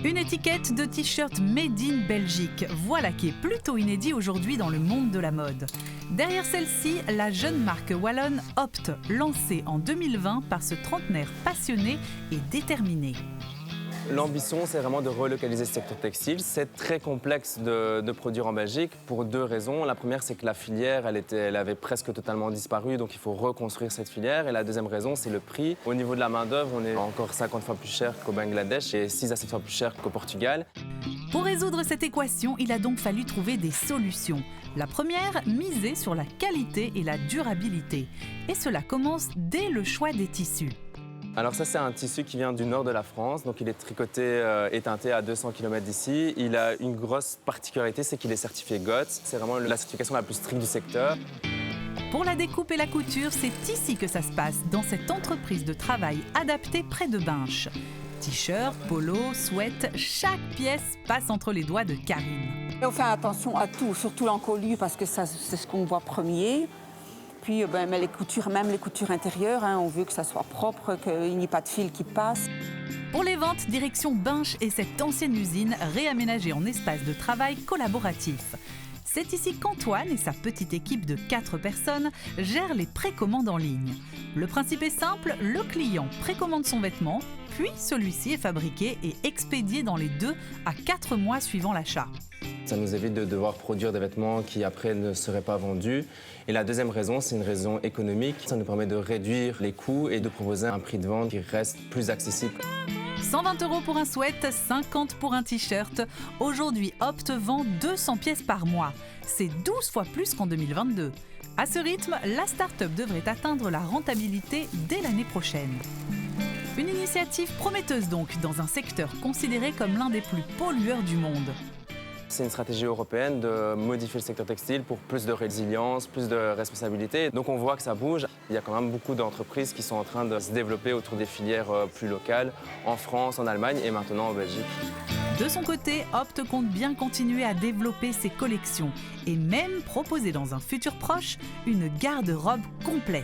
Une étiquette de t-shirt Made in Belgique, voilà qui est plutôt inédit aujourd'hui dans le monde de la mode. Derrière celle-ci, la jeune marque wallonne Opt, lancée en 2020 par ce trentenaire passionné et déterminé. L'ambition, c'est vraiment de relocaliser ce secteur textile. C'est très complexe de produire en Belgique pour deux raisons. La première, c'est que la filière, elle avait presque totalement disparu, donc il faut reconstruire cette filière. Et la deuxième raison, c'est le prix. Au niveau de la main-d'œuvre, on est encore 50 fois plus cher qu'au Bangladesh et 6 à 7 fois plus cher qu'au Portugal. Pour résoudre cette équation, il a donc fallu trouver des solutions. La première, miser sur la qualité et la durabilité. Et cela commence dès le choix des tissus. Alors ça, c'est un tissu qui vient du nord de la France, donc il est tricoté et teinté à 200 km d'ici. Il a une grosse particularité, c'est qu'il est certifié GOTS. C'est vraiment la certification la plus stricte du secteur. Pour la découpe et la couture, c'est ici que ça se passe, dans cette entreprise de travail adaptée près de Binche. T-shirt, polo, sweat, chaque pièce passe entre les doigts de Karine. On fait attention à tout, surtout l'encolure, parce que ça, c'est ce qu'on voit premier. Puis mais les coutures, même les coutures intérieures, on veut que ça soit propre, qu'il n'y ait pas de fil qui passe. Pour les ventes, direction Binche et cette ancienne usine réaménagée en espace de travail collaboratif. C'est ici qu'Antoine et sa petite équipe de 4 personnes gèrent les précommandes en ligne. Le principe est simple, le client précommande son vêtement, puis celui-ci est fabriqué et expédié dans les 2 à 4 mois suivant l'achat. Ça nous évite de devoir produire des vêtements qui après ne seraient pas vendus. Et la deuxième raison, c'est une raison économique. Ça nous permet de réduire les coûts et de proposer un prix de vente qui reste plus accessible. 120 € pour un sweat, 50 € pour un t-shirt. Aujourd'hui, Opt vend 200 pièces par mois. C'est 12 fois plus qu'en 2022. À ce rythme, la start-up devrait atteindre la rentabilité dès l'année prochaine. Une initiative prometteuse donc, dans un secteur considéré comme l'un des plus pollueurs du monde. C'est une stratégie européenne de modifier le secteur textile pour plus de résilience, plus de responsabilité. Donc on voit que ça bouge. Il y a quand même beaucoup d'entreprises qui sont en train de se développer autour des filières plus locales, en France, en Allemagne et maintenant en Belgique. De son côté, Opt compte bien continuer à développer ses collections et même proposer dans un futur proche une garde-robe complète.